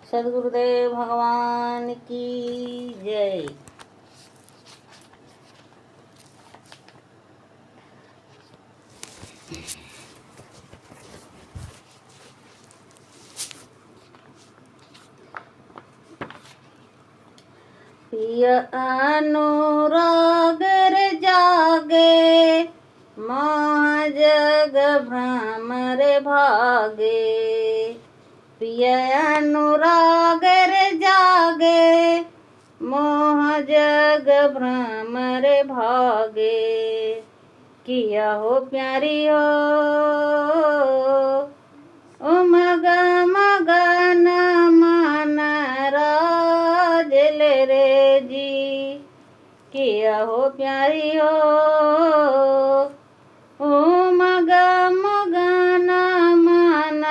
सद्गुरुदेव भगवान की जय। पिय अनुराग जागे, मोह जग भ्रमर भागे। पिय अनुराग जागे, मोह जग भ्रमर भागे। किया हो प्यारी हो उमग मगन मन राजल रे जी। किया हो प्यारी हो उमग मगन मन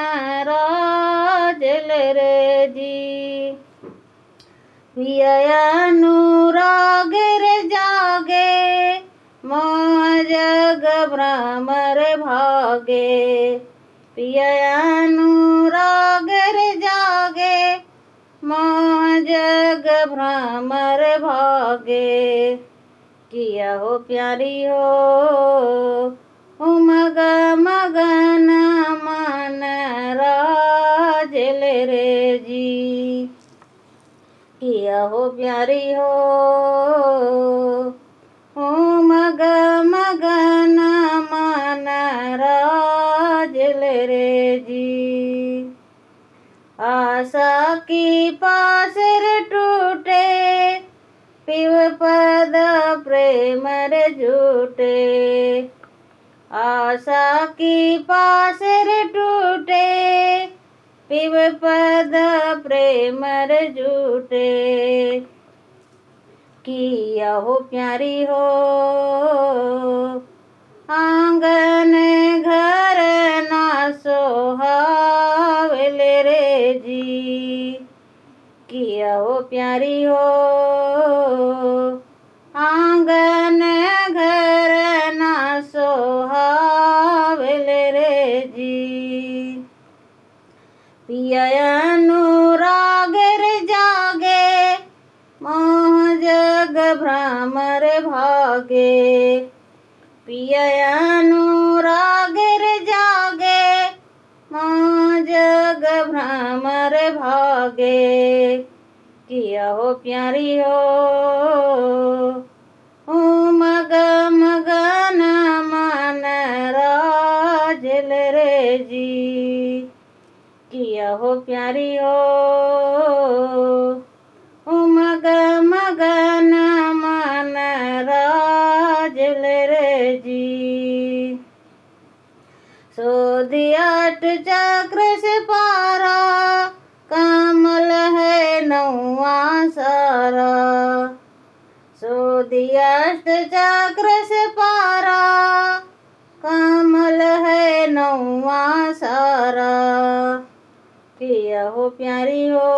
राजल रे जी। पिया अनुराग जागे, मोह जग भ्रमर भागे। पिया अनुराग जागे, मोह जग भ्रमर भागे। किया हो प्यारी हो उमग मगन मन राजल रे जी। किया हो प्यारी हो उमग मगन मन राजल रे जी। आशा की पासर टूटे, पिव पद प्रेम रे झूठे। आशा की पासर टूटे, पिव पद प्रेम रे झूठे। किया हो प्यारी हो आंगन घर ना सोहावल रे जी। किया हो प्यारी हो आंगन घर ना सोहावल रे जी। पिया अनुराग जागे, मोह जग भ्रमर भागे। पिया अनुराग जागे, मोह जग भ्रमर भागे। किया हो प्यारी हो उमग मगन मन राजल रे जी। किया हो प्यारी हो उमग मगन मन राजल रे जी। सोधियाट चक्र से पारा, कमल है नौवा सारा। सोधियाट चक्र से पारा, कमल है नौवा सारा। किया हो प्यारी हो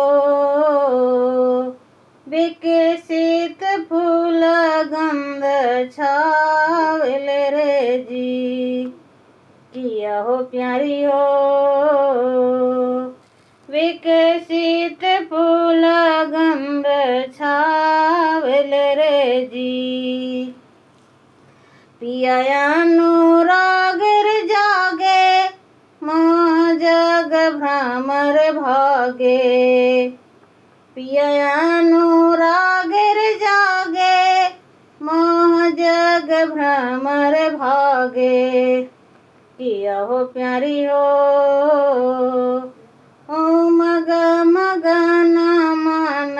विकसित फूल गंध छावल रे जी। किया हो प्यारी हो विकसित फूल गंध छावल रे जी। पिया अनुराग जागे, मोह जग भ्रमर भागे। पिया अनुराग जागे, मोह जग भ्रमर भागे। किया हो प्यारी हो उमग मगन मन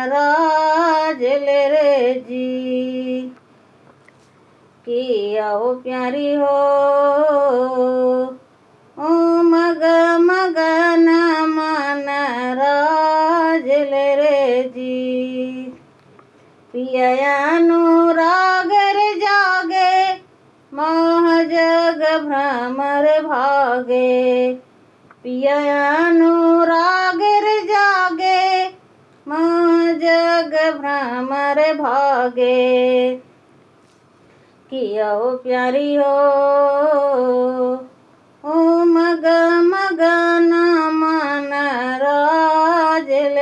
राजल रे जी। किया हो प्यारी हो उमग मगन मन राजल रे जी। पिया अनुराग जागे, मोह जग भ्रमर भागे। पिया अनुराग जागे, मोह जग भ्रमर भागे। किया हो प्यारी हो उमग मगन मन राजल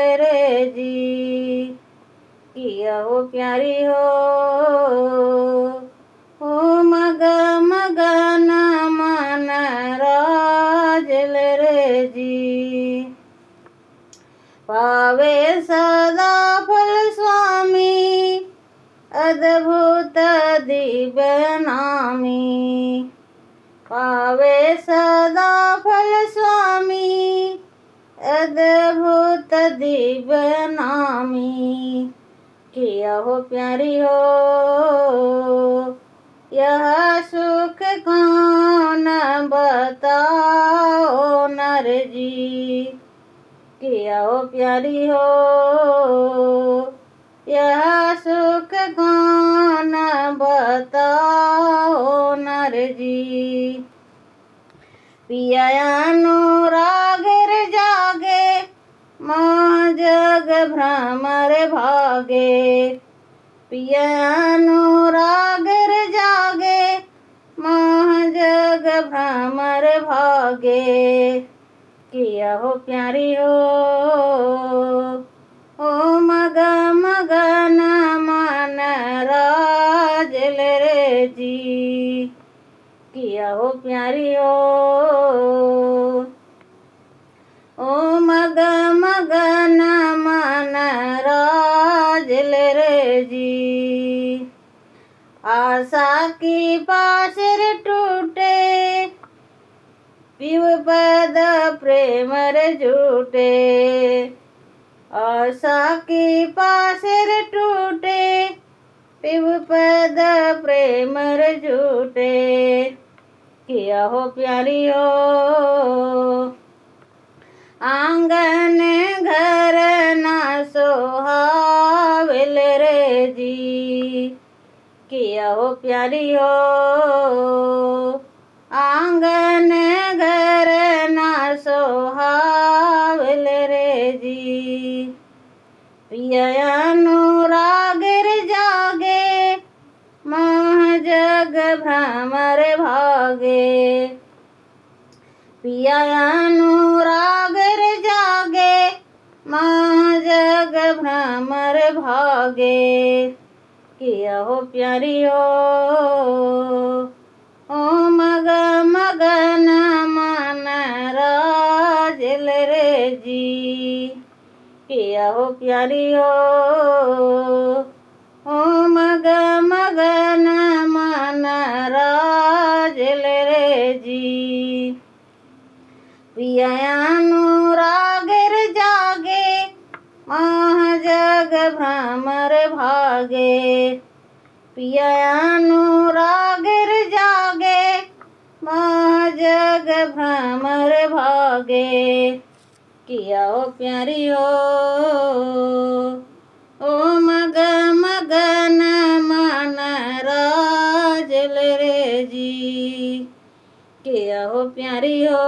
पावे सदा फल स्वामी अद्भुत दिव्य नामी। पावे सदा फल स्वामी अद्भुत दिव्य नामी। किया हो प्यारी हो यह सुख कौन बताओ नर जी। किया हो प्यारी हो यह सुख कौन बताओ नर जी। पिया अनुराग जागे मोह जग भ्रमर भागे। पिया अनुराग जागे मोह जग भ्रमर भागे। किया हो प्यारी हो ओ मगन मन राजल रे जी। किया हो प्यारी हो ओ मगन मन राजल रे जी। आशा की पाशर टूटे पिव पद प्रेम झूठे। आशा की पाशर टूटे पिव पद प्रेम झूठे। किया हो प्यारी हो आंगन घर ना सोहावल रे जी। किया हो प्यारी हो आंगन घर ना सोहावल रे जी। पिया अनुराग जागे मोह जग भ्रमर भागे। पिया अनुराग जागे मोह जग भ्रमर भागे। किया हो प्यारी हो ओ मगन मन राजल रे जी। किया हो प्यारी हो ओ मगन मन राजल रे जी। पिया अनुराग जागे मोह जग भ्रमर भागे। पिया अनुराग जागे मोह जग भ्रमर भागे। किया हो प्यारी हो ओ मगन मन राजल रे जी। किया हो प्यारी हो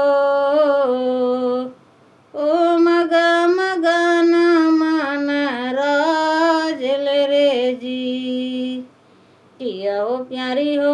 ओ मगन मन राजल रे जी। किया हो प्यारी हो।